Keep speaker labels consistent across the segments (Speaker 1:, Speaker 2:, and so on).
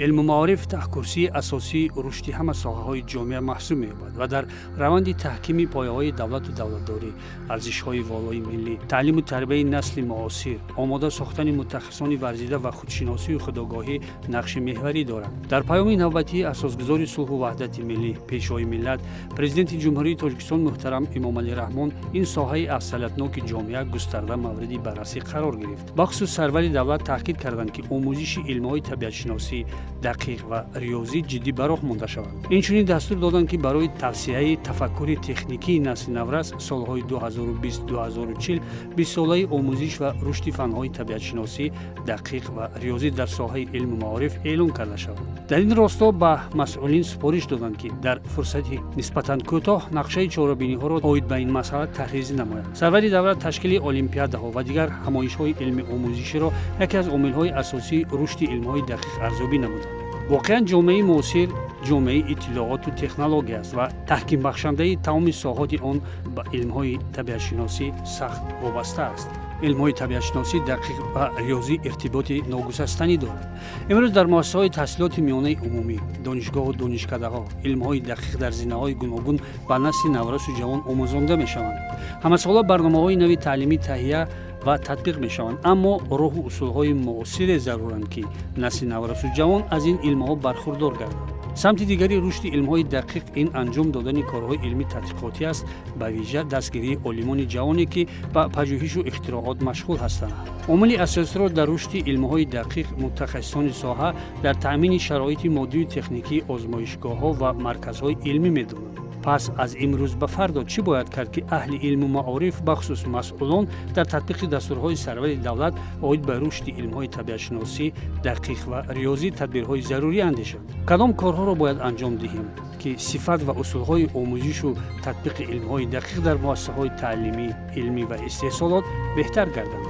Speaker 1: علم و معارف تحکرسی اساسی رشد همه ساحه‌های جامعه محسوب می‌یابد و در روند تحکیم پایه‌های دولت و دولتداری، ارزش‌های والای ملی، تعلیم و تربیت نسل معاصر، آماده ساختن متخصصان ورزیده و خودشناسی و خودآگاهی نقش محوری دارد. در پیام نوبتی اساسگزار صلح و وحدت ملی، پیشوای ملت، پرزیدنت جمهوری تاجیکستان محترم امامعلی رحمان این ساحه اصالتناک جامعه گسترده مورد بررسی قرار گرفت. بخصوص سرور دولت تاکید کردند که آموزش علم‌های طبیعت‌شناسی دقیق و ریاضی جدی براق مانده شود. اینچنین دستور دادند که برای توسعه تفکر تکنیکی نسل نورس سالهای 2020-2040 20 ساله آموزش و رشد فن‌های طبیعت‌شناسی دقیق و ریاضی در ساحه علم و معارف اعلام کرده شود. در این راستا به مسئولین سپارش دادند که در فرصتی نسبتاً کوتاه نقشه چاره‌بینی‌ها را عاید به این مسئله تحریزی نمایند. سرور دولت تشکیل المپیادها و دیگر همایش‌های علمی آموزشی را یکی از عامل‌های اساسی رشد علم‌های دقیق ارزیابی نمودند. واقعاً جامعه معاصر جامعه اطلاعات و تکنولوژی است و تحکیم بخشنده تمام ساحات آن به علم‌های طبیعت‌شناسی سخت وابسته است. علم‌های طبیعت‌شناسی دقیق و ریاضی ارتباط ناگسستنی دارند. امروز در مؤسسه‌های تحصیلات میانه عمومی، دانشگاه و دانشکده‌ها علم‌های دقیق در زمینه‌های گوناگون به نسل نورس و جوان آموزانده می‌شوند. همه‌ساله برنامه‌های نوی تعلیمی تهیه و تطبیق می‌شوند، اما راه و اصول‌های معاصر ضرورند که نسل نورس و جوان از این علم‌ها برخوردار گردند. سمت دیگری رشد علم‌های دقیق این انجام دادن کارهای علمی تحقیقاتی است، به ویژه دستگیری عالمان جوانی که به پژوهش و اختراعات مشغول هستند. عامل اساسی را در رشد علم‌های دقیق متخصصان ساحه در تأمین شرایط مادی و تکنیکی آزمایشگاه‌ها و مرکزهای علمی می‌دانند. پس از امروز به فردا چی باید کرد که اهل علم و معارف بخصوص مسئولان در تطبیق دستورهای سرور دولت عاید به رشد علم‌های طبیعت‌شناسی دقیق و ریاضی تدبیرهای ضروری اندیشند؟ کدام کارها را باید انجام دهیم که صفات و اصولهای آموزش و تطبیق علم‌های دقیق در مؤسسه‌های تعلیمی، علمی و استحصالات بهتر گردند؟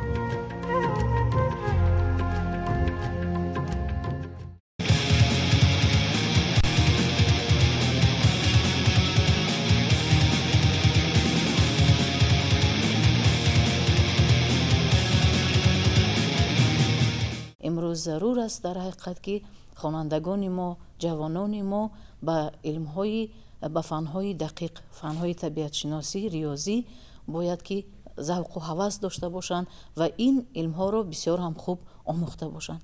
Speaker 2: امروز ضرور است در حقیقت که خوانندگان ما، جوانان ما به علم‌های به فن‌های دقیق، فن‌های طبیعت شناسی، ریاضی باید که ذوق و هوس داشته باشند و این علم‌ها را بسیار هم خوب آموخته باشند.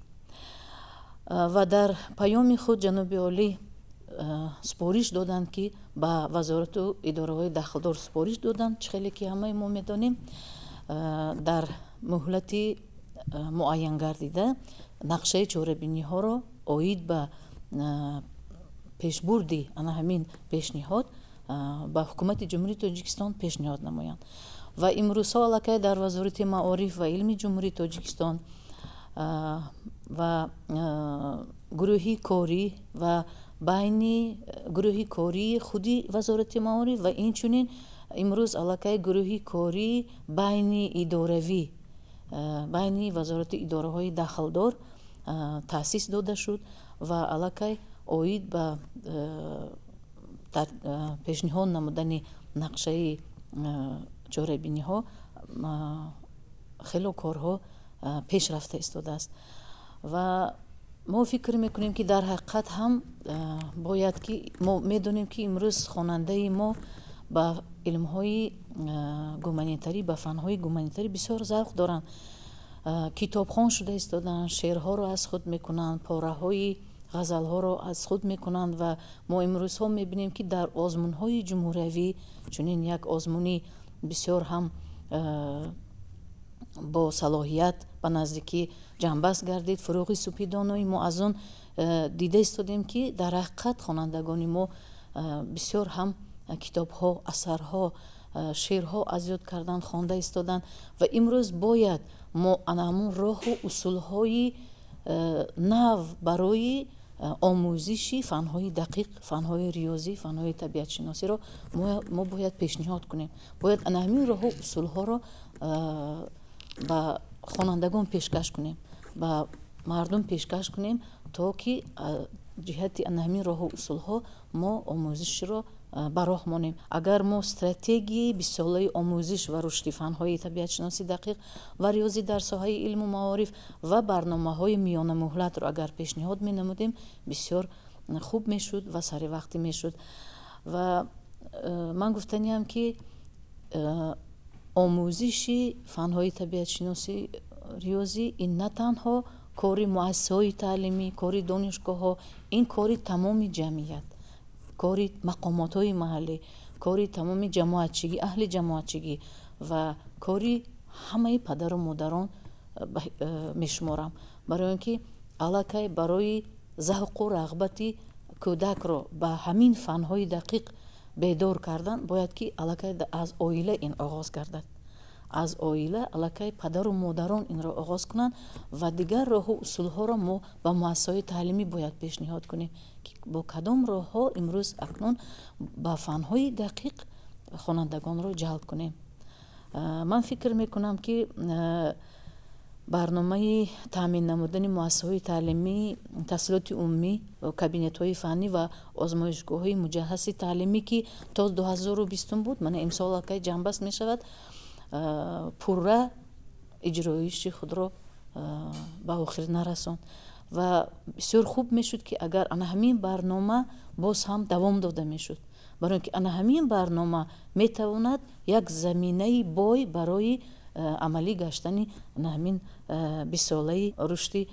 Speaker 2: و در پیام خود جناب عالی سپارش دادند که به وزارت و اداره‌های داخلدار سپارش دادند، خیلی که همه ما می‌دانیم در مهلت معین گردیده نقشه چاره‌بینی‌ها را عاید به پیشبردی همین پیشنهاد به حکومت جمهوری تاجیکستان پیشنهاد نمایند و امروز الکی در وزارت معارف و علم جمهوری تاجیکستان و گروهی کاری و بین گروهی کاری خودی وزارت معارف و اینچنین امروز الکی گروهی کاری بین اداروی بین وزارت اداره های داخلدار تأسیس داده شد و الکی عاید به پیشنهاد نمودن نقشه چاره‌بینی ها خیلی کارها پیش رفته ایستاده است و ما فکر میکنیم که در حقیقت هم باید که ما میدونیم که امروز خواننده ما با علم‌های گومانیتاری با فن‌های گومانیتاری بسیار ذوق دارند. کتابخوان شده ایستادن، شعرها رو از خود میکنند، پاره‌های غزل‌ها رو از خود میکنند و ما امروز ها میبینیم که در آزمون‌های جمهوری چنین یک آزمونی بسیار هم با صلاحیت به نزدیکی جنبست گردید. فروغ سپیدانوی ما از اون دیده ایستادیم که در حقیقت خوانندگان ما بسیار هم کتاب‌ها، اثرها، شعرها از یاد کردن، خوانده ایستادن و امروز باید ما همون راه و اصولهای نو برای آموزشی فن‌های دقیق، فن‌های ریاضی، فن‌های طبیعت شناسی را ما باید پیشنهاد کنیم. باید همین راه و اصولها را به خوانندگان پیشکش کنیم، به مردم پیشکش کنیم تا که جهت همین راه و اصولها ما آموزش را ба роҳ монем. Агар мо стратегияи бисолаи омӯзиш ва рушди фанҳои табиатшиносӣ дақиқ ва риёзӣ дар соҳаи илму маориф ва барномаҳои миёнамуҳлатро агар пешниҳод менамудем, бисёр хуб мешуд ва саривақтӣ мешуд. ва ман гуфтаниам ки омӯзиши фанҳои табиатшиносӣ, риёзӣ, ин на танҳо кори муассисаҳои таълимӣ, кори донишгоҳҳо, ин кори тамоми ҷамъият, кори мақомотҳои маҳаллӣ, кори тамоми ҷамоатчигӣ, аҳли ҷамоатчигӣ ва кори ҳамаи падару модарон мешуморам. Барои он ки аллакай барои завқу рағбати кӯдакро ба ҳамин фанҳои дақиқ бедор кардан, бояд ки аллакай аз оила ин оғоз гардад. Аз оила аллакай падару модарон инро оғоз кунанд ва дигар роҳу усулҳоро мо ба муассисаҳои таълимӣ бояд пешниҳод кунем ки бо кадом роҳҳо имрӯз акнун ба фанҳои дақиқ хонандагонро ҷалб кунем. Ман фикр мекунам ки барномаи таъмин намудани муассисаҳои таълимӣ, таҳсилоти умумӣ, кабинетҳои фаннӣ ва озмоишгоҳҳои муҷаҳҳази таълимӣ ки то 2020 буд, мана имсол акай ҷанбаст мешавад, пурра иҷроиши худро ба охир нарасонд. Ва бисёр хуб мешуд ки агар ана ҳамин барнома боз ҳам давом дода мешуд, барои ки ана ҳамин барнома метавонад як заминаи бой барои амалӣ гаштани ана ҳамин бисолаи рушди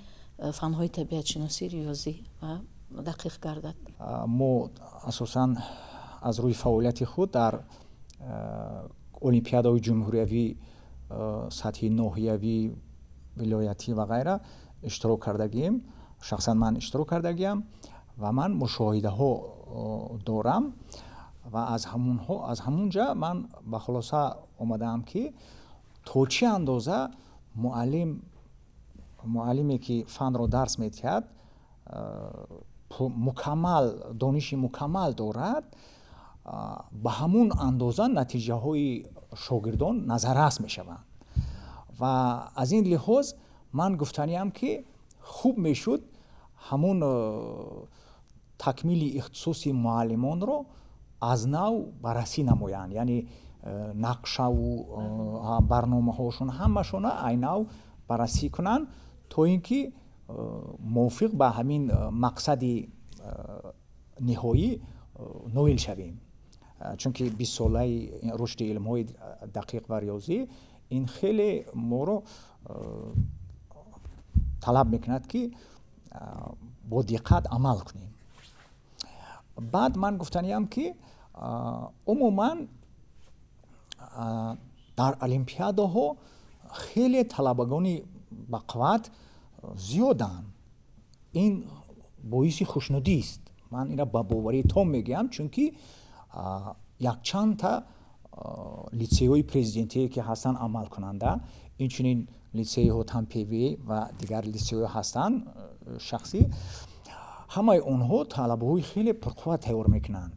Speaker 2: фанҳои табиатшиносӣ, риёзӣ ва дақиқ гардад.
Speaker 3: мо асосан аз рӯи фаъолияти худ дар олимпиадаҳои ҷумҳуриявӣ, сатҳи ноҳиявӣ, вилоятӣ ва ғайра иштирок кардагием. Шахсан ман иштирок кардагиам ва ман мушоҳидаҳо дорам ва аз ҳамунҷа ман ба хулоса омадаам ки то чӣ андоза муаллиме ки фанро дарс медиҳад мукаммал дониши мукаммал дорад, ба ҳамун андоза натиҷаҳои шогирдон назаррас мешаванд. ва аз ин лиҳоз ман гуфтаниам ки хуб мешуд ҳамун такмили ихтисоси муаллимонро аз нав баррасӣ намоянд, яъне нақшаву барномаҳошон ҳамашона айнав баррасӣ кунанд, то ин ки мувофиқ ба ҳамин мақсади ниҳоӣ ноил шавем. Чунки 20 солаи рушди илмҳои дақиқ ва риёзӣ ин хеле моро талаб мекунад ки бо диққат амал кунем. баъд ман гуфтаниам ки умуман дар олимпиадаҳо хеле талабагони бақувват зиёданд. ин боиси хушнудист. ман ина ба боварии том мегӯям, чунки якчандта литсейҳои президентие ки ҳастанд амалкунанда, инчунин литсейҳо танпевӣ ва дигар литсейҳо ҳастанд шахсӣ, ҳамаи онҳо талабаҳои хеле пурқувват тайёр мекунанд.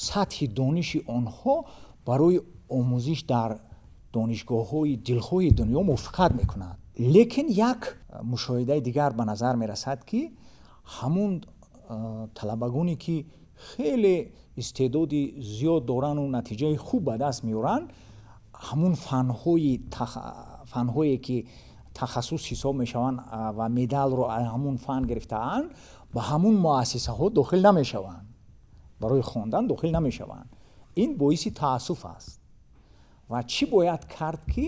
Speaker 3: сатҳи дониши онҳо барои омӯзиш дар донишгоҳҳои дилхоҳи дунё мувофиқат мекунад. лекин як мушоҳидаи дигар ба назар мерасад ки ҳамун талабагоне ки хеле истеъдоди зиёд дорану натиҷаи хуб ба даст меоранд, ҳамун фанҳое ки тахассус ҳисоб мешаванд ва медалро ҳамун фан гирифтаанд, ба ҳамун муассисаҳо дохил намешаванд, барои хондан дохил намешаванд. ин боиси таассуф аст. ва чӣ бояд кард ки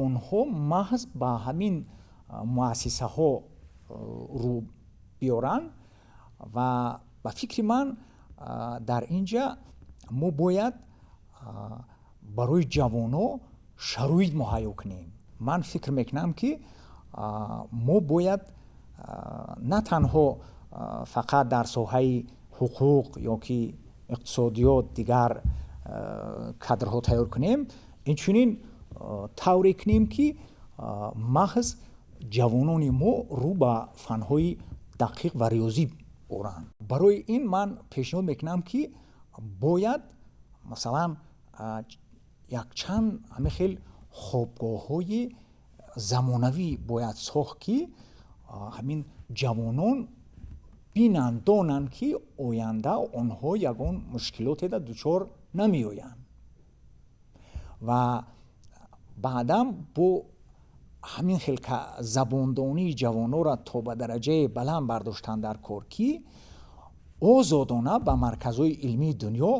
Speaker 3: онҳо маҳз ба ҳамин муассисаҳо рӯ биёранд. ва ба фикри ман дар инҷа мо бояд барои ҷавоно шароит муҳайё кунем. ман фикр мекунам ки мо бояд на танҳо фақат дар соҳаи ҳуқуқ ё ки иқтисодиёт дигар кадрҳо тайёр кунем, инчунин тавре кунем ки маҳз ҷавонони мо рӯ ба фанҳои дақиқ ва риёзӣ оранд. барои ин ман пешниҳод мекунам ки бояд масалан якчанд ҳамихел хобгоҳҳои замонавӣ бояд сохт ки ҳамин ҷавонон бинанд донанд ки оянда онҳо ягон мушкилотеда дучор намеоянд ва баъдан бо ҳамин хел забондонии ҷавонора то ба дараҷаи баланд бардоштан дар кор ки озодона ба марказҳои илмии дунё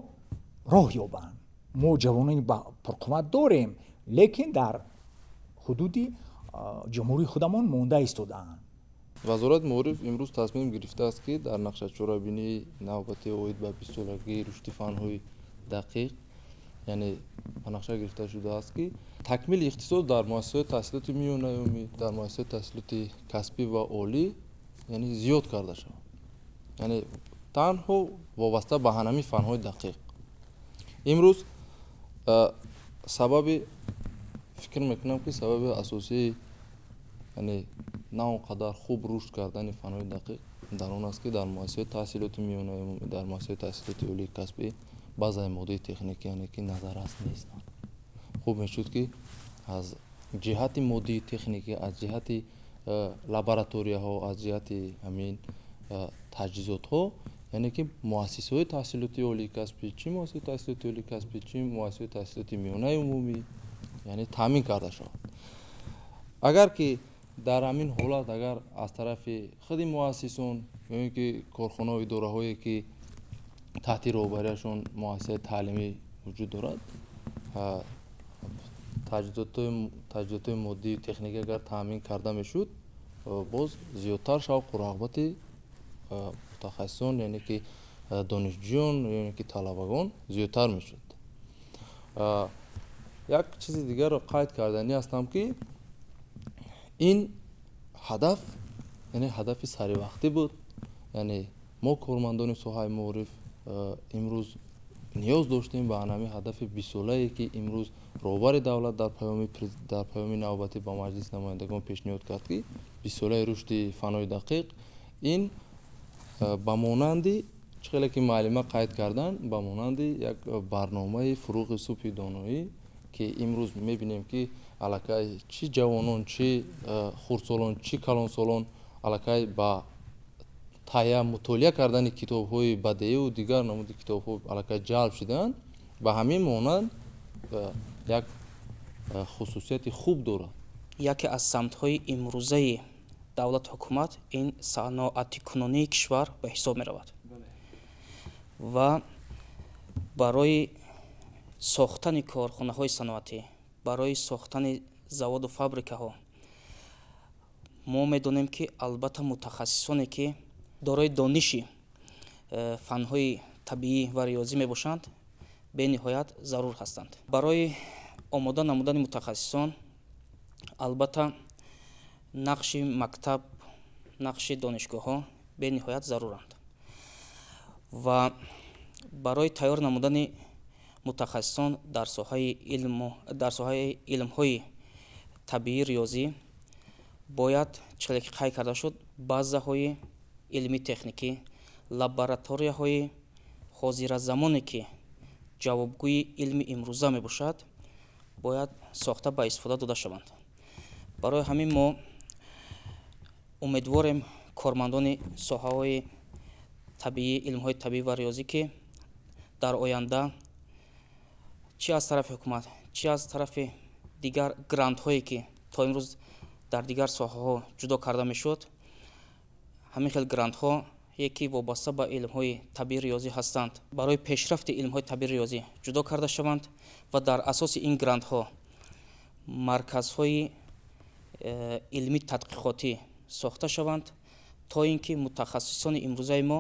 Speaker 3: роҳ ёбанд. мо ҷавонони пурқувват дорем, лекин дар ҳудуди ҷумҳурии худамон монда истодаанд.
Speaker 4: вазорати маориф имрӯз тасмим гирифтааст ки дар нақшачорабинии навбати оид ба бистсолагии рушди фанҳои дақиқ, яъне ба нақша гирифта шудааст ки такмили ихтисос дар муассисаҳои таҳсилоти миёнаюмӣ, дар муассисаҳои таҳсилоти касбӣ ва олӣ яъне зиёд карда шавад, яъне танҳо вобаста ба ҳанамин фанҳои дақиқ. имрӯз сабаби фикр мекунам ки сабаби асосии яъне на он қадар хуб рушд кардани фанҳои дақиқ дар он аст ки дар муассисаҳои таҳсилоти миёнаюмӣ, дар муассисаҳои таҳсилоти олии касбӣ баъзаи моддаи техникӣ яъне ки назаррас нестанд. хуб мешуд ки аз ҷиҳати моддаи техникӣ, аз ҷиҳати лабораторияҳо, аз ҷиҳати ҳамин таҷҳизотҳо, яъне ки муассисаҳои таҳсилоти олии касбӣ, чӣ муассисаҳои таҳсилоти олии касбӣ, чӣ муассисаҳои таҳсилоти миёнаи умумӣ, яъне таъмин карда шавад. агар ки дар ҳамин ҳолат агар аз тарафи худи муассисон ё ин ки корхонаҳо идораҳое ки таҳти роҳбарияшон муассисаи таълимӣ вуҷуд дорад, таҷҳизотҳои моддию техникӣ агар таъмин карда мешуд, боз зиёдтар шавқу рағбати мутахассисон, яъне ки донишҷӯён, яъне ки талабагон зиёдтар мешуд. як чизи дигарро қайд карданӣ ҳастам ки ин ҳадаф, яъне ҳадафи саривақтӣ буд. яъне мо кормандони соҳаи маориф имрӯз ниёз доштем ба ҳамин ҳадафи бисолае ки имрӯз роҳбари давлат дар паёми навбатӣ ба маҷлиси намояндагон пешниҳод кард ки бисолаи рушди фанҳои дақиқ ин ба монанди чӣ хеле ки муаллима қайд кардан, ба монанди як барномаи фуруғи субҳи доноӣ ки имрӯз мебинем ки аллакай чӣ ҷавонон, чӣ хурдсолон, чӣ калонсолон аллакай ба таҳия мутолиа кардани китобҳои бадеиву дигар намуди китобҳо аллакай ҷалб шудаанд, ба ҳамин монанд як хусусияти хуб дорад.
Speaker 5: яке аз самтҳои имрӯзаи давлат ҳукумат ин саноатикунонии кишвар ба ҳисоб меравад ва барои сохтани корхонаҳои саноатӣ, барои сохтани заводу фабрикаҳо мо медонем ки албатта мутахассисоне ки дорои дониши фанҳои табиӣ ва риёзӣ мебошанд бениҳоят зарур ҳастанд. барои омода намудани мутахассисон албатта нақши мактаб, нақши донишгоҳҳо бениҳоят заруранд ва барои тайёр намудани мутахассисон дар соҳаи илмҳои табиӣ, риёзӣ бояд чиқале ки қайд карда шуд базаҳои илми техникӣ, лабораторияҳои ҳозиразамоне ки ҷавобгӯи илми имрӯза мебошад бояд сохта ба истифода дода шаванд. барои ҳамин мо умедворем кормандони соҳаҳои табиӣ, илмҳои табиӣ ва риёзӣ ки дар оянда чӣ аз тарафи ҳукумат, чӣ аз тарафи дигар грантҳое ки то имрӯз дар дигар соҳаҳо ҷудо карда мешуд, ҳамин хел грантҳо яке вобаста ба илмҳои табиӣ риёзӣ ҳастанд, барои пешрафти илмҳои табиӣ риёзӣ ҷудо карда шаванд ва дар асоси ин грантҳо марказҳои илми тадқиқотӣ сохта шаванд, то ин ки мутахассисони имрӯзаи мо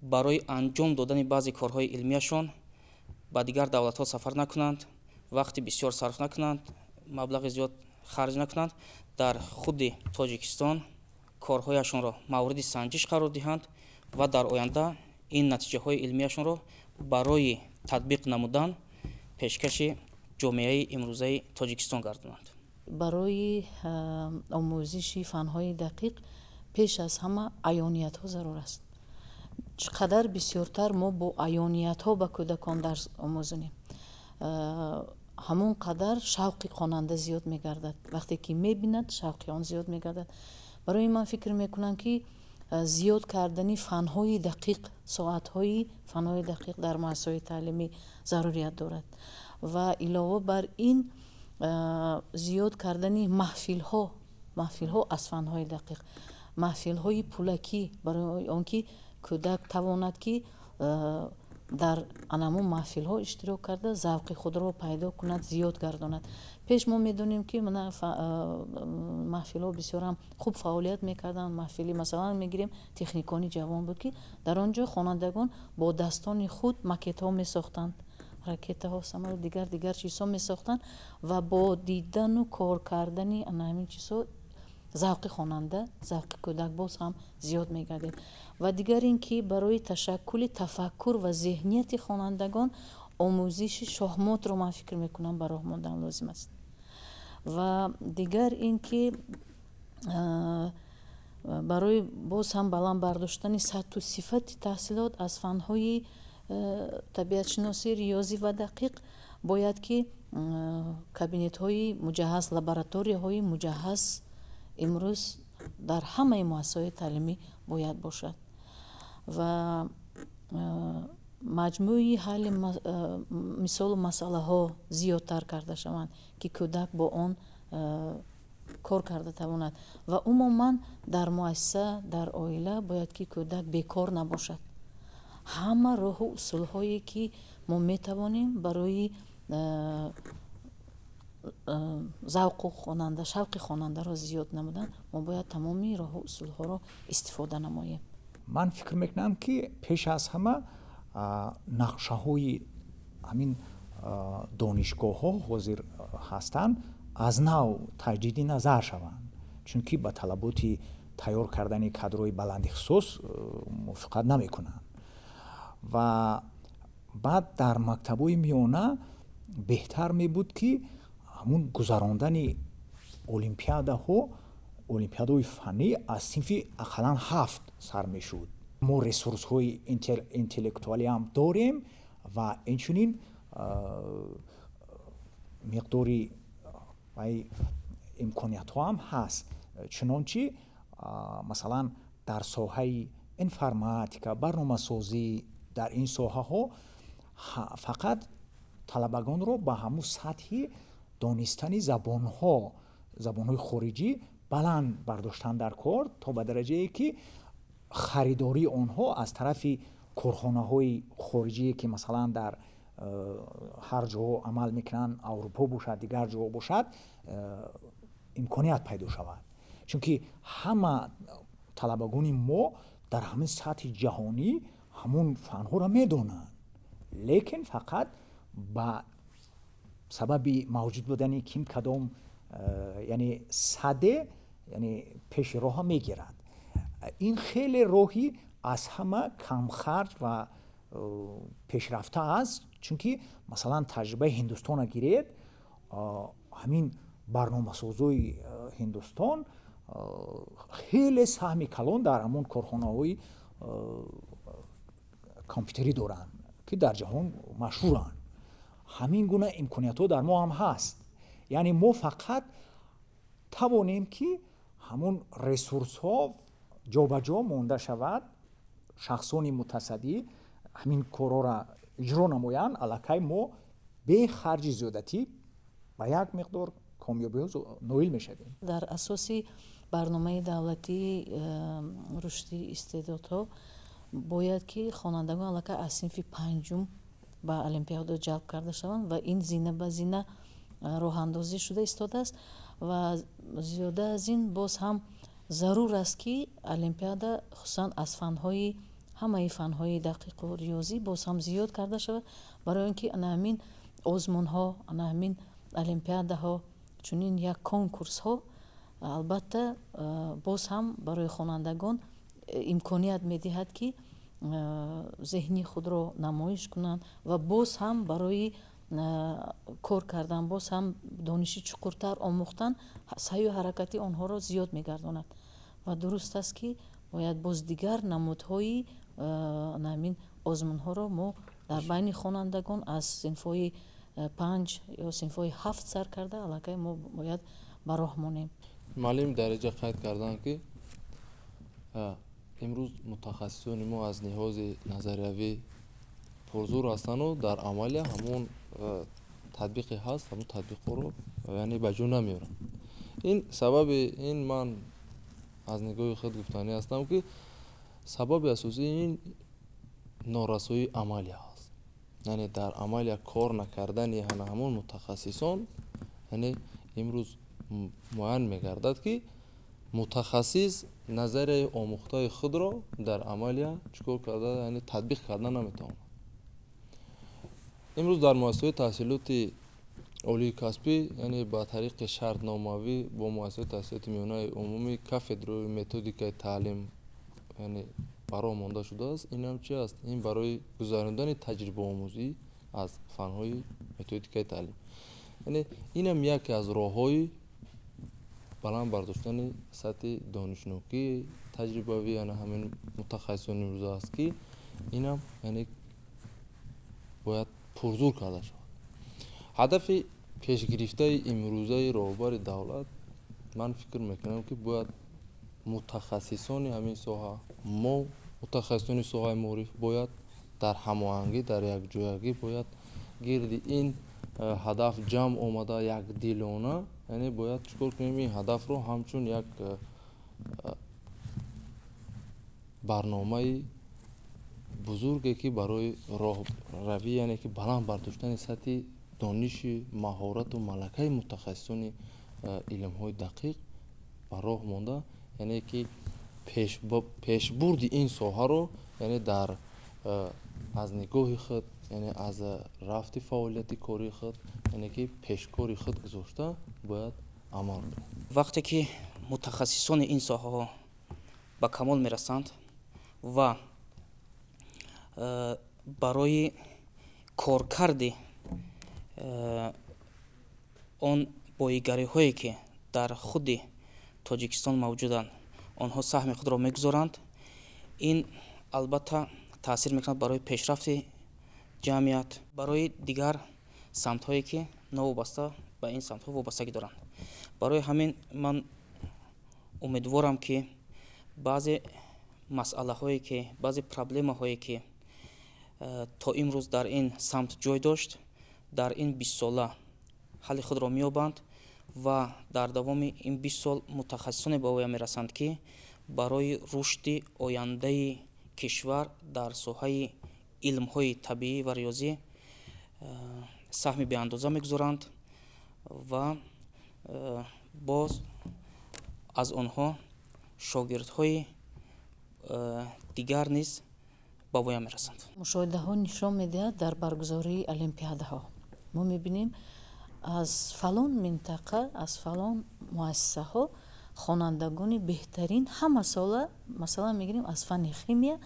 Speaker 5: барои анҷом додани баъзе корҳои илмияшон ба дигар давлатҳо сафар накунанд, вақти бисёр сарф накунанд, маблағи зиёд харҷ накунанд, дар худи Тоҷикистон корҳояшонро мавриди санҷиш қарор диҳанд ва дар оянда ин натиҷаҳои илмияшонро барои татбиқ намудан пешкаши ҷомеаи имрӯзаи Тоҷикистон гардонанд.
Speaker 2: барои омӯзиши фанҳои дақиқ пеш аз ҳама аёниятҳо зарур аст. чӣ қадар бисёртар мо бо аёниятҳо ба кӯдакон дарс омӯзонем, ҳамон қадар шавқи хонанда зиёд мегардад. вақте ки мебинад шавқи он зиёд мегардад. барои ман фикр мекунам ки зиёд кардани фанҳои дақиқ, соатҳои фанҳои дақиқ дар муассисаҳои таълимӣ зарурият дорад. Ва илова бар ин зиёд кардани маҳфилҳо аз фанҳои дақиқ, маҳфилҳои пулакӣ, барои он ки кӯдак тавонад ки дар анамун маҳфилҳо иштирок карда завқи худро пайдо кунад, зиёд гардонад. пеш мо медонем ки маҳфилҳо бисёрам хуб фаъолият мекарданд. маҳфили масалан мегирем техникони ҷавон буд ки дар он ҷо хонандагон бо дастони худ макетҳо месохтанд, ракетаҳо, самолот, дигар чизҳо месохтанд ва бо дидану кор кардани ҳамин чизҳо завқи хонанда, завқи кӯдак боз ҳам зиёд мегардид. Ва дигар ин ки барои ташаккули тафаккур ва зеҳнияти хонандагон омӯзиши шоҳмотро ман фикр мекунам ба роҳ мондан лозим аст. Ва дигар ин ки барои боз ҳам баланд бардоштани сатҳу сифати таҳсилот аз фанҳои табиатшиносӣ, риёзӣ ва дақиқ бояд ки кабинетҳои муҷаҳҳаз, лабораторияҳои муҷаҳҳаз имрӯз дар ҳамаи муассисаҳои таълимӣ бояд бошад ва маҷмӯи ҳалли мисолу масъалаҳо зиёдтар карда шаванд ки кӯдак бо он кор карда тавонад. Ва умуман дар муассиса, дар оила бояд ки кӯдак бекор набошад. ҳама роҳу усулҳое ки мо метавонем барои завқу хонанда, шавқи хонандаро зиёд намудан, мо бояд тамоми роҳу усулҳоро истифода намоем.
Speaker 3: ман фикр мекунам ки пеш аз ҳама нақшаҳои ҳамин донишгоҳҳо ҳозир ҳастанд аз нав таҷдиди назар шаванд, чунки ба талаботи тайёр кардани кадрои баландихусус мувофиқат намекунанд. ва баъд дар мактабҳои миёна беҳтар мебуд ки ҳамун гузарондани олимпиадаҳои фанӣ аз синфи ақаллан 7 сар мешуд. мо ресурсҳои интеллектуалӣ ҳам дорем ва инчунин миқдори имкониятҳо ҳам ҳаст. чунончи масалан дар соҳаи информатика, барномасозӣ, дар ин соҳаҳо фақат талабагонро ба ҳамун сатҳи донистани забонҳои хориҷӣ баланд бардоштан дар кор, то ба дараҷае ки харидории онҳо аз тарафи корхонаҳои хориҷие ки масалан дар ҳар ҷо амал мекунанд, аврупо бошад, дигар ҷо бошад, имконият пайдо шавад. чунки ҳама талабагони мо дар ҳамин сатҳи ҷаҳонӣ ҳамун фанҳоро медонанд, лекин фақат ба сабаби мавҷуд будани ким кадом яъне саде, яъне пеши роҳа мегирад. ин хеле роҳи аз ҳама камхарҷ ва пешрафта аст, чунки масалан таҷрибаи ҳиндустона гиред, ҳамин барномасозои ҳиндустон хеле саҳми калон дар ҳамон корхонаҳои компютерӣ доранд ки дар ҷаҳон машҳуранд. ҳамин гуна имкониятҳо дар мо ҳам ҳаст. яъне мо фақат тавонем ки ҳамон ресурсҳо ҷобаҷо монда шавад, шахсони мутасаддӣ ҳамин корҳоро иҷро намоянд, аллакай мо бе харҷи зиёдатӣ ба як миқдор комёбиҳо ноил мешавем.
Speaker 2: дар асоси барномаи давлатии рушди истеъдодҳо бояд ки хонандагон аллакай аз синфи 5 ба олимпиада ҷалб карда шаванд ва ин зина ба зина роҳандозӣ шуда истодааст. ва зиёда аз ин боз ҳам зарур аст ки олимпиада хусусан аз ҳамаи фанҳои дақиқу риёзӣ боз ҳам зиёд карда шавад, барои он ки ана ҳамин озмунҳо, ана ҳамин олимпиадаҳо, чунин як конкурсҳо албатта боз ҳам барои хонандагон имконият медиҳад ки зеҳни худро намоиш кунанд ва боз ҳам барои кор кардан, боз ҳам дониши чуқуртар омӯхтан сайю ҳаракати онҳоро зиёд мегардонад. ва дуруст аст ки бояд боз дигар намудҳои намин озмунҳоро мо дар байни хонандагон аз синфҳои 5 ё синфҳои 7 сар карда аллакай мо бояд ба роҳ монем.
Speaker 4: маълим дар инҷа қайд карданд ки имрӯз мутахассисони мо аз лиҳози назариявӣ пурзур ҳастану дар амалия ҳамон татбиқе ҳаст, ҳамон татбиқоро яъне ба ҷо намеоранд. ин сабаби ин ман аз нигоҳи худ гуфтанӣ ҳастам, ки сабаби асосии ин норасоии амалия ҳаст. яъне дар амалия кор накардани ҳамон мутахассисон, яъне имрӯз муайян мегардад, ки мутахассис назарияи омӯхтаи худро дар амалия чикор карда, яъне татбиқ карда наметавонад. имрӯз дар муассисаҳои таҳсилоти олии касбӣ, яъне ба тариқи шартномавӣ бо муассисаҳои таҳсилоти миёнаи умумӣ кафедраи методикаи таълим яъне бароҳ монда шудааст. ин ҳам чи аст? Ин барои гузарондани таҷрибаомӯзӣ аз фанҳои методикаи таълим. яъне инам яке аз роҳҳои баланд бардоштани сатҳи донишнокии таҷрибавӣ, яъне ҳамин мутахассисони имрӯза аст, ки инам яъне бояд пурзур карда шавад. ҳадафи пешгирифтаи имрӯзаи роҳбари давлат, ман фикр мекунам, ки бояд мутахассисони ҳамин соҳа, мо мутахассисони соҳаи маориф бояд дар ҳамоҳангӣ, дар якҷоягӣ бояд гирди ин ҳадаф ҷамъ омада якдилона, яъне бояд чикор кунем ин ҳадафро ҳамчун як барномаи бузурге, ки барои роҳравӣ, яъне ки баланд бардоштани сатҳи дониши маҳорату малакаи мутахассисони илмҳои дақиқ ба роҳ монда, яъне ки пешбурди ин соҳаро, яъне дар аз нигоҳи худ, яъне аз рафти фаъолияти кории худ, яъне ки пешкори худ гузошта бояд амал кунад.
Speaker 5: вақте ки мутахассисони ин соҳаҳо ба камол мерасанд ва барои коркарди он боигариҳое ки дар худи тоҷикистон мавҷуданд, онҳо саҳми худро мегузоранд, ин албатта таъсир мекунад барои пешрафти ҷамъият, барои дигар самтҳое ки новобаста ба ин самтҳо вобастагӣ доранд. барои ҳамин ман умедворам, ки баъзе масъалаҳое ки баъзе проблемаҳое ки то имрӯз дар ин самт ҷой дошт, дар ин 20 сола ҳалли худро меёбанд ва дар давоми ин 20 сол мутахассисоне ба воя мерасанд, ки барои рушди ояндаи кишвар дар соҳаи илмҳои табиӣ ва риёзӣ саҳми беандоза мегузоранд ва боз аз онҳо шогирдҳои дигар низ ба воя мерасанд.
Speaker 2: мушоҳидаҳо нишон медиҳад дар баргузории олимпиадаҳо мо мебинем аз фалон минтақа, аз фалон муассисаҳо хонандагони беҳтарин ҳама сола, масалан мегирем аз фанни химия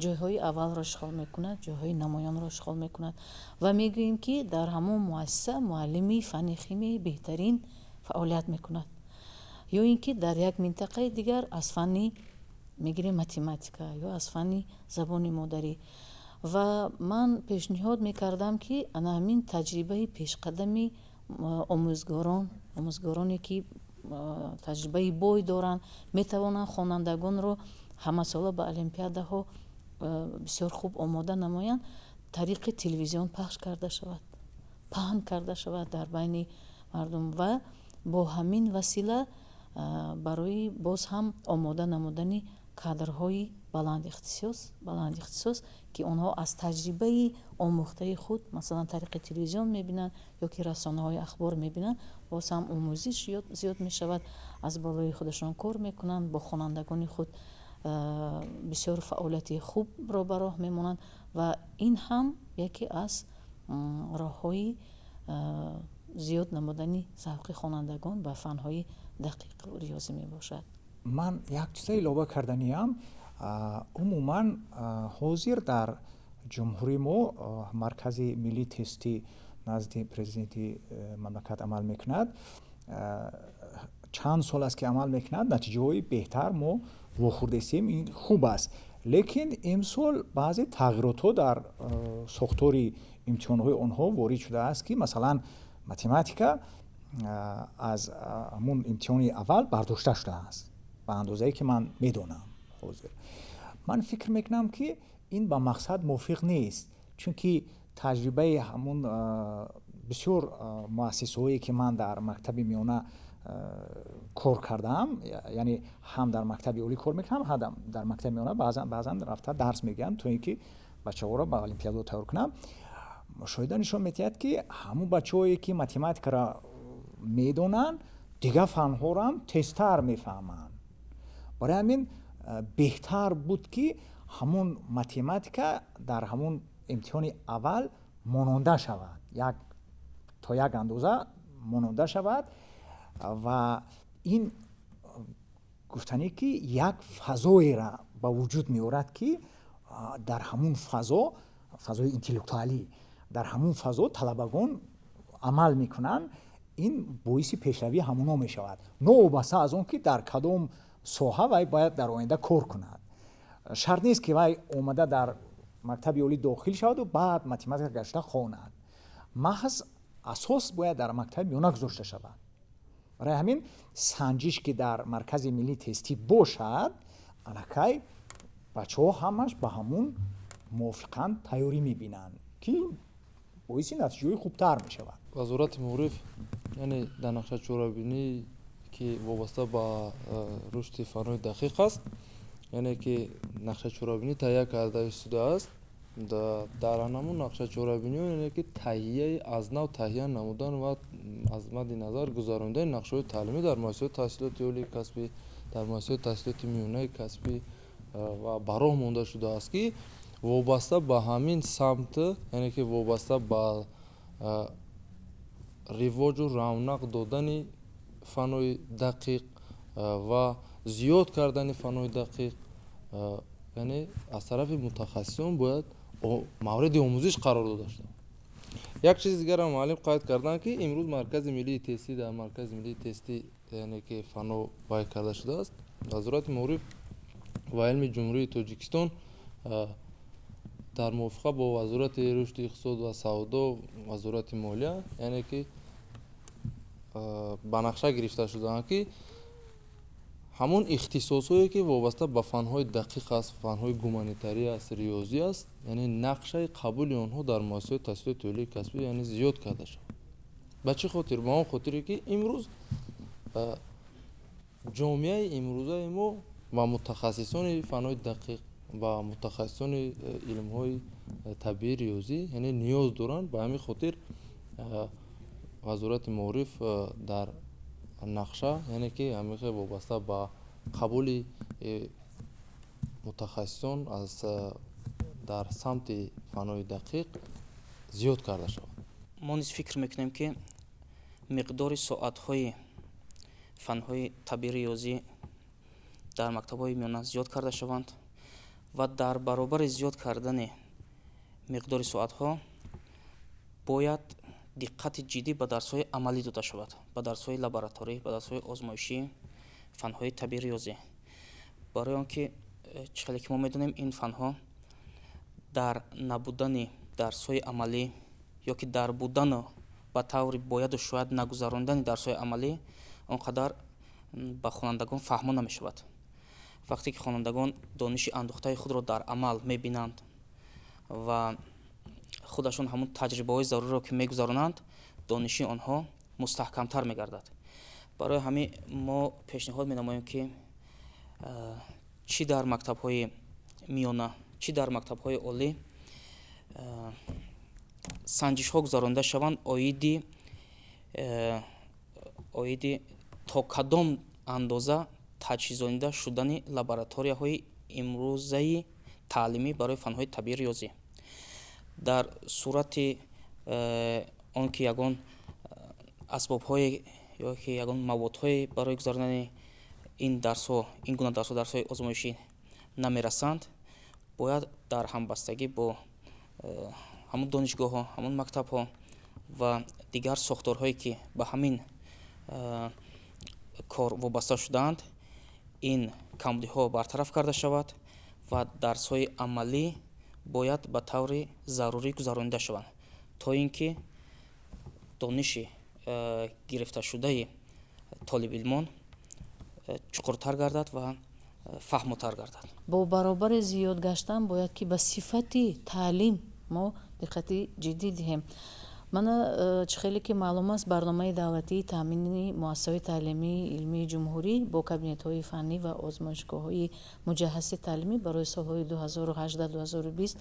Speaker 2: ҷойҳои аввалро ишғол мекунад, ҷойҳои намоёнро ишғол мекунад ва мегӯем, ки дар ҳамон муассиса муаллими фанни химияи беҳтарин фаъолият мекунад. ё ин ки дар як минтақаи дигар аз фанни мегирем математика ё аз фанни забони модарӣ. ва ман пешниҳод мекардам, ки ана ҳамин таҷрибаи пешқадами омӯзгороне ки таҷрибаи бой доранд, метавонанд хонандагонро ҳамасола ба олимпиадаҳо бисёр хуб омода намоянд, тариқи телевизион пахш карда шавад, паҳн карда шавад дар байни мардум ва бо ҳамин васила барои боз ҳам омода намудани кадрҳои баландихтисос, ки онҳо аз таҷрибаи омӯхтаи худ, масалан тариқи телевизион мебинанд ё ки расонаҳои ахбор мебинанд, боз ҳам омӯзиш зиёд мешавад, аз болои худашон кор мекунанд, бо хонандагони худ бисёр фаъолияти хубро ба роҳ мемонанд ва ин ҳам яке аз роҳҳои зиёд намудани завқи хонандагон ба фанҳои дақиқу риёзӣ мебошад.
Speaker 3: ман як чиза илова карданиам, умуман ҳозир дар ҷумҳурии мо маркази миллии тестӣ назди президенти мамлакат амал мекунад, чанд сол аст ки амал мекунад, натиҷаҳои беҳтар мо вохӯрдастем, ин хуб аст. лекин имсол баъзе тағйиротҳо дар сохтори имтиҳонҳои онҳо ворид шудааст, ки масалан математика аз ҳамун имтиҳони аввал бардошта шудааст ба андозае ки ман медонам ҳозир. ман фикр мекунам ки ин ба мақсад мувофиқ нест, чунки таҷрибаи ҳамун бисёр муассисаҳое ки ман дар мактаби миёна кор кардаам, яъне ҳам дар мактаби олӣ кор мекунам, ҳам дар мактаби миёна баъзан рафта дарс мегӯям, то ин ки бачаҳоро ба олимпиада тайёр кунам. мушоҳида нишон медиҳад ки ҳамун бачаҳое ки математикаро медонанд дигар фанҳоро ҳам тезтар мефаҳманд. барои ҳамин беҳтар буд ки ҳамун математика дар ҳамун имтиҳони аввал мононда шавад, то як андоза мононда шавад ва ин гуфтанӣ ки як фазоеро ба вуҷуд меорад ки дар ҳамун фазои интеллектуалӣ, дар ҳамун фазо талабагон амал мекунанд. ин боиси пешравии ҳамуно мешавад, новобаста аз он ки дар кадом соҳа вай бояд дар оянда кор кунад. шарт нест ки вай омада дар мактаби олӣ дохил шаваду баъд математика гашта хонад. маҳз асос бояд дар мактаби миёна гузошта шавад. барои ҳамин санҷиш ки дар маркази миллии тестӣ бошад, аллакай бачаҳо ҳамаш ба ҳамун мувофиқан тайёрӣ мебинанд ки боиси натиҷаҳои хубтар мешавад.
Speaker 4: вазорати маориф яъне дар нақша чорабинӣ ки вобаста ба рушди фанҳои дақиқ аст, яъне ки нақша чорабинӣ таҳия карда истодааст. дар ҳамун нақша чорабиниҳо яъне ки таҳияи аз нав таҳия намудан ва аз мадди назар гузарондани нақшаҳои таълимӣ дар муассисаҳои таҳсилоти олии касбӣ, дар муассисаҳои таҳсилоти миёнаи касбӣ ва ба роҳ монда шудааст ки вобаста ба ҳамин самт, яъне ки вобаста ба ривоҷу равнақ додани фанҳои дақиқ ва зиёд кардани фанҳои дақиқ, яъне аз тарафи мутахассисон бояд мавриди омӯзиш қарор дода шуда. як чизи дигарам муаллим қайд карданд ки имрӯз маркази миллии тестӣ дар маркази миллии тестӣ яъне ки фанҳо вай карда шудааст. вазорати маориф ва илми ҷумҳурии тоҷикистон дар мувофиқа бо вазорати рушди иқтисод ва савдо, вазорати молия, яъне ки ба нақша гирифта шудаанд ки ҳамун ихтисосое ки вобаста ба фанҳои дақиқ аст, фанҳои гуманитарӣ аст, риёзӣ аст, яъне нақшаи қабули онҳо дар муассисаҳои таҳсилоти олии касбӣ яъне зиёд карда шавад. ба чӣ хотир? ба он хотире ки имрӯз ҷомеаи имрӯзаи мо ва мутахассисони фанҳои дақиқ ва мутахассисони илмҳои табиӣ, риёзӣ яъне ниёз доранд. ба ҳамин хотир вазорати маориф дар нақша яъне ки ҳамихе вобаста ба қабули мутахассисон дар самти фанҳои дақиқ зиёд карда шавад.
Speaker 5: мо низ фикр мекунем ки миқдори соатҳои фанҳои табиӣ, риёзӣ дар мактабҳои миёна зиёд карда шаванд ва дар баробари зиёд кардани миқдори соатҳо бояд диққати ҷиддӣ ба дарсҳои амалӣ дода шавад, ба дарсҳои лабораторӣ, ба дарсҳои озмоишӣ, фанҳои табиӣ, риёзӣ. барои он ки чӣ хеле ки мо медонем ин фанҳо дар набудани дарсҳои амалӣ ё ки дар будану ба таври бояду шояд нагузарондани дарсҳои амалӣ он қадар ба хонандагон фаҳмо намешавад. вақте ки хонандагон дониши андӯхтаи худро дар амал мебинанд ва худашон ҳамун таҷрибаҳои заруриро ки мегузаронанд, дониши онҳо мустаҳкамтар мегардад. барои ҳамин мо пешниҳод менамоем ки чӣ дар мактабҳои миёна, чӣ дар мактабҳои олӣ санҷишҳо гузаронда шаванд оиди то кадом андоза таҷҳизонида шудани лабораторияҳои имрӯзаи таълимӣ барои фанҳои табиӣ, риёзӣ. дар сурати он ки ягон асбобҳое ё ки ягон маводҳое барои гузаронидани ин гуна дарсҳо, дарсҳои озмоишӣ намерасанд, бояд дар ҳамбастагӣ бо ҳамун донишгоҳҳо, ҳамун мактабҳо ва дигар сохторҳое ки ба ҳамин кор вобаста шудаанд, ин камбудиҳо бартараф карда шавад ва дарсҳои амалӣ бояд ба таври зарурӣ гузаронида шаванд, то ин ки дониши гирифташудаи толибилмон чуқуртар гардад ва фаҳмотар гардад.
Speaker 2: бо баробари зиёд гаштан бояд ки ба сифати таълим мо диққати ҷиддӣ диҳем. мана чӣ хеле ки маълум аст, барномаи давлатии таъмини муассисаҳои таълимии илмии ҷумҳурӣ бо кабинетҳои фаннӣ ва озмоишгоҳҳои муҷаҳҳази таълимӣ барои солҳои 2018-2020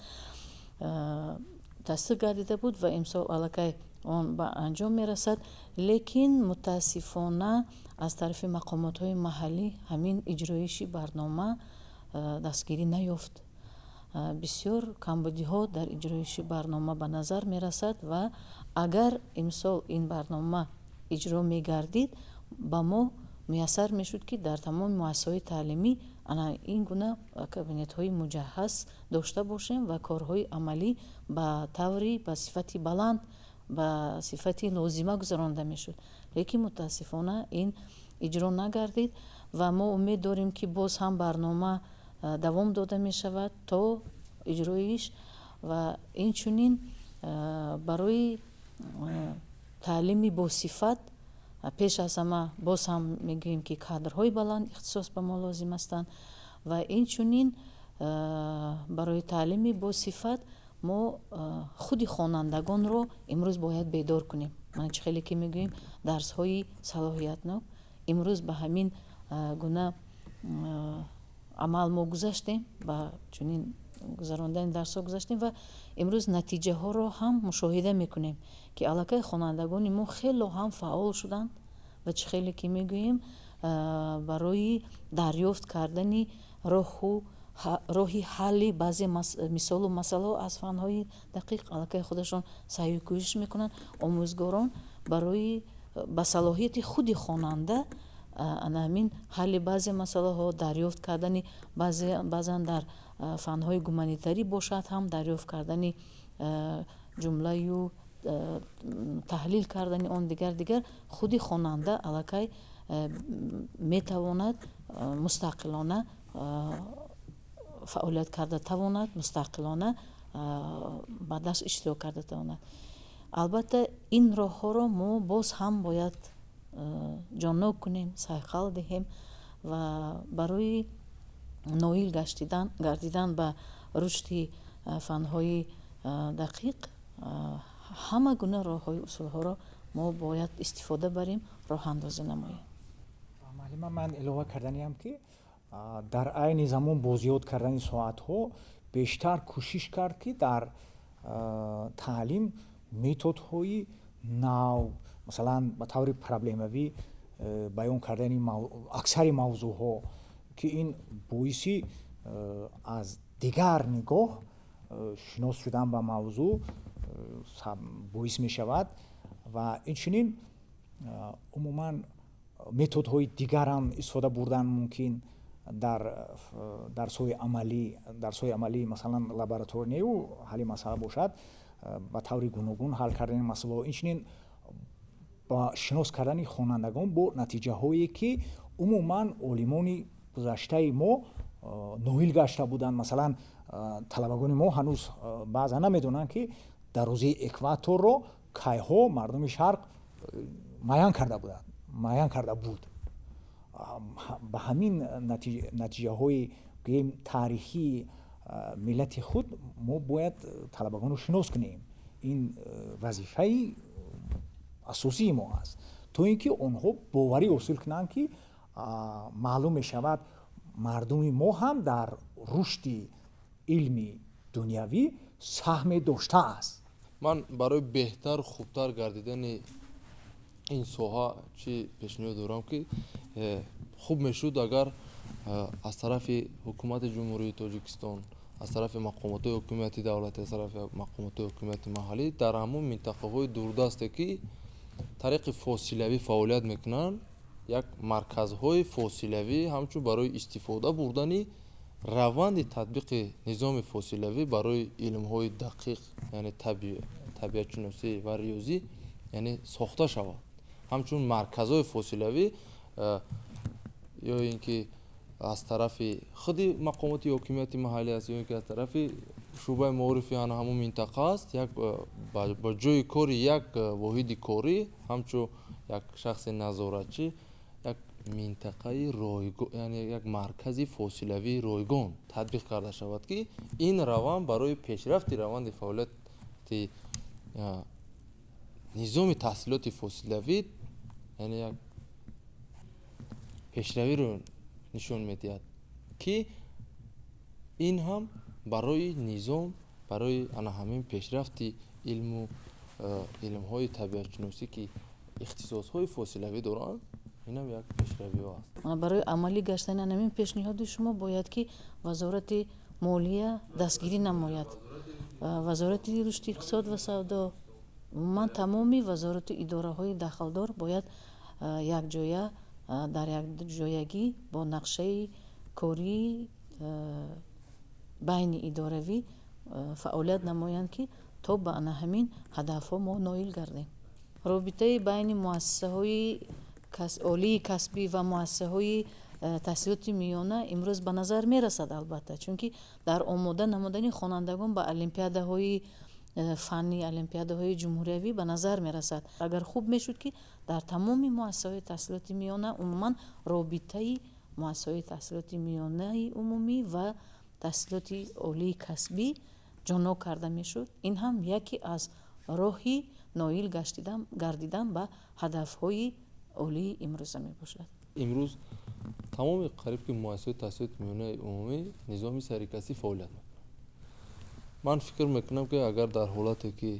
Speaker 2: тасдиқ гардида буд ва имсол аллакай он ба анҷом мерасад. лекин мутаассифона аз тарафи мақомотҳои маҳаллӣ ҳамин иҷроиши барнома дастгирӣ наёфт. бисёр камбудиҳо дар иҷроиши барнома ба назар мерасад ва агар имсол ин барнома иҷро мегардид, ба мо муяссар мешуд ки дар тамоми муассисаҳои таълимӣ ана ин гуна кабинетҳои муҷаҳҳаз дошта бошем ва корҳои амалӣ ба таври ба сифати баланд, ба сифати лозима гузаронида мешуд. лекин мутаассифона ин иҷро нагардид ва мо умед дорем ки боз ҳам барнома давом дода мешавад то иҷроиш ва инчунин барои таълими босифат пеш аз ҳама боз ҳам мегӯем ки кадрҳои баланд ихтисос ба мо лозим ҳастанд ва инчунин барои таълими босифат мо худи хонандагонро имрӯз бояд бедор кунем. ман чӣ хеле ки мегӯем дарсҳои салоҳиятнок имрӯз ба ҳамин гуна амал мо гузаштем, ба чунин гузарондани дарсҳо гузаштем ва имрӯз натиҷаҳоро ҳам мушоҳида мекунем ки аллакай хонандагони мо хело ҳам фаъол шуданд ва чӣ хеле ки мегӯем барои дарёфт кардани роҳи ҳалли баъзе мисолу масъалаҳо аз фанҳои дақиқ аллакай худашон саъю кӯшиш мекунанд. омӯзгорон барои ба салоҳияти худи хонанда ана ҳамин ҳалли баъзе масъалаҳо, дарёфт кардани баъзан дар фанҳои гуманитарӣ бошад, ҳам дарёфт кардани ҷумлаю таҳлил кардани он дигар худи хонанда аллакай метавонад мустақилона фаъолият карда тавонад, мустақилона ба дарс иштирок карда тавонад. албатта ин роҳҳоро мо боз ҳам бояд ҷоноб кунем, сайқал диҳем ва барои ноил гардидан ба рушди фанҳои дақиқ ҳама гуна роҳҳои усулҳоро мо бояд истифода барем, роҳандозӣ намоем.
Speaker 3: маълима, ман илова карданиам ки дар айни замон бо зиёд кардани соатҳо бештар кӯшиш кард ки дар таълим методҳои нав, масалан ба таври проблемавӣ баён кардани аксари мавзӯъҳо ки ин боиси аз дигар нигоҳ шинос шудан ба мавзӯъ боис мешавад ва инчунин умуман методҳои дигарам истифода бурдан мумкин дар дарсҳои амалӣ масалан лабораторию ҳалли масъала бошад, ба таври гуногун ҳал кардани масъалаҳо, инчунин ба шинос кардани хонандагон бо натиҷаҳое ки умуман олимони гузаштаи мо ноил гашта буданд. масалан талабагони мо ҳанӯз баъзан намедонанд ки дарозаи экваторро кайҳо мардуми шарқ муайян карда буд. ба ҳамин натиҷаҳои гӯем таърихии миллати худ мо бояд талабагонро шинос кунем. ин вазифаи асосии мо аст, то ин ки онҳо боварӣ ҳосил кунанд ки маълум мешавад мардуми мо ҳам дар рушди илми дунявӣ саҳме доштааст.
Speaker 4: ман барои беҳтар хубтар гардидани ин соҳа чӣ пешниҳод дорам ки хуб мешуд агар аз тарафи ҳукумати ҷумҳурии Тоҷикистон, аз тарафи мақомотҳои ҳокимияти давлатӣ, аз тарафи мақомотҳои ҳокимияти маҳаллӣ дар ҳамон минтақаҳои дурдасте ки тариқи фосилавӣ фаъолият мекунанд, як марказҳои фосилавӣ ҳамчун барои истифода бурдани раванди татбиқи низоми фосилавӣ барои илмҳои дақиқ, яъне табиатшиносӣ ва риёзӣ, яъне сохта шавад. ҳамчун марказҳои фосилавӣ ё ин ки аз тарафи худи мақомоти ҳокимияти маҳаллӣ аст, ё ин ки аз тарафи шӯъбаи маорифи ҳамон минтақа аст, як ба ҷои кори як воҳиди корӣ ҳамчун як шахси назоратчӣ, як минтақаи ройгон, яъне як маркази фосилавии ройгон татбиқ карда шавад, ки ин раванд барои пешрафти раванди фаъолияти низоми таҳсилоти фосилавӣ, яъне як пешравиро нишон медиҳад, ки ин ҳам барои низом, барои ана ҳамин пешрафти илму илмҳои табиатшиносӣ ки ихтисосҳои фосилавӣ доранд, инам як пешравиҳо аст.
Speaker 2: барои амалӣ гаштани анамин пешниҳоди шумо бояд ки вазорати молия дастгирӣ намояд, вазорати рушди иқтисод ва савдо, умуман тамоми вазорату идораҳои дахалдор бояд якҷоя дар якҷоягӣ бо нақшаи корӣ байни идоравӣ фаъолият намоянд, ки то ба ана ҳамин ҳадафҳо мо ноил гардем. робитаи байни муассисаҳои олии касбӣ ва муассисаҳои таҳсилоти миёна имрӯз ба назар мерасад, албатта, чунки дар омода намудани хонандагон ба олимпиадаҳои фанӣ, олимпиадаҳои ҷумҳуриявӣ ба назар мерасад. Агар хуб мешуд ки дар тамоми муассисаҳои таҳсилоти миёна умуман робитаи муассисаҳои таҳсилоти миёнаи умумӣ ва таҳсилоти олии касбӣ ҷоно карда мешуд. Ин ҳам яке аз роҳи ноил гардидан ба ҳадафҳои олии имрӯза мебошад.
Speaker 4: имрӯз тамоми қариб ки муассисаҳои таҳсилоти миёнаи умумӣ низоми сарикасӣ фаъолият мекунад. ман фикр мекунам, ки агар дар ҳолате ки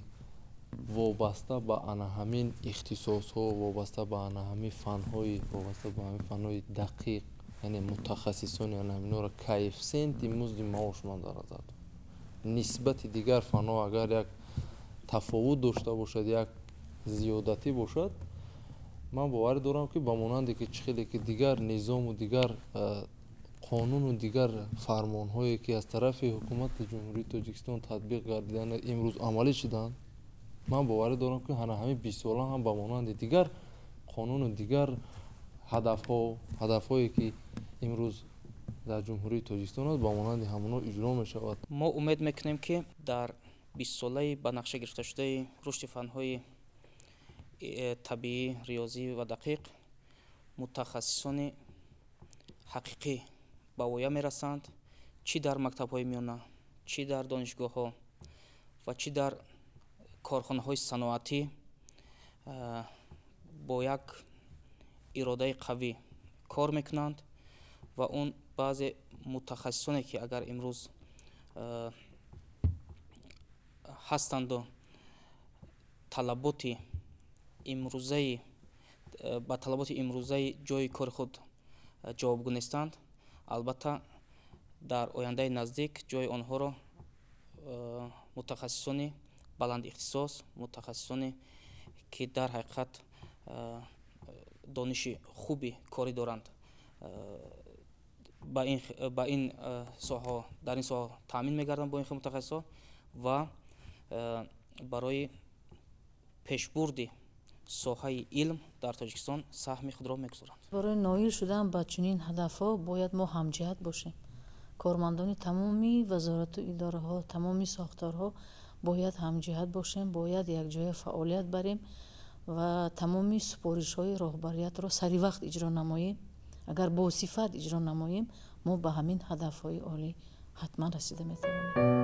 Speaker 4: вобаста ба ана ҳамин ихтисосҳо, вобаста ба ана ҳамин фанҳои вобаста ба ҳамин фанҳои дақиқ, яъне мутахассисони ана ҳаминҳоро коэффициенти музди маош ман дар назар дорам, нисбати дигар фанҳо агар як тафовут дошта бошад, як зиёдатӣ бошад, ман боварӣ дорам, ки ба монанде ки чӣ хеле ки дигар низому дигар қонуну дигар фармонҳое ки аз тарафи ҳукумати ҷумҳурии Тоҷикистон татбиқ гардиданд, имрӯз амалӣ шуданд, ман боварӣ дорам, ки ҳана ҳамин 20 сола ҳам ба монанди дигар қонуну дигар ҳадафҳое ки имрӯз дар ҷумҳурии Тоҷикистон аст, ба монанди ҳамонҳо иҷро мешавад.
Speaker 5: мо умед мекунем, ки дар 20 солаи ба нақша гирифташудаи рушди фанҳои табиӣ, риёзӣ ва дақиқ мутахассисони ҳақиқӣ ба воя мерасанд, чӣ дар мактабҳои миёна, чӣ дар донишгоҳҳо ва чӣ дар корхонаҳои саноатӣ бо як иродаи қавӣ кор мекунанд ва он баъзе мутахассисоне ки агар имрӯз ҳастанду талаботи имрӯзаи ба талаботи имрӯзаи ҷои кори худ ҷавобгӯ нестанд, албатта дар ояндаи наздик ҷои онҳоро мутахассисони баландихтисос, мутахассисоне ки дар ҳақиқат дониши хуби корӣ доранд, ба ин соҳаҳо дар ин соҳа таъмин мегарданд бо ин хел мутахассисҳо ва барои пешбурди соҳаи илм дар Тоҷикистон саҳми худро мегузоранд. Барои
Speaker 2: ноил шудан ба чунин ҳадафҳо бояд мо ҳамҷиҳат бошем. Кормандони тамоми вазорату идораҳо, тамоми сохторҳо бояд ҳамҷиҳат бошем, бояд якҷоя фаъолият барем ва тамоми супоришҳои роҳбариятро саривақт иҷро намоем. Агар босифат иҷро намоем, мо ба ҳамин ҳадафҳои олӣ ҳатман расида метавонем.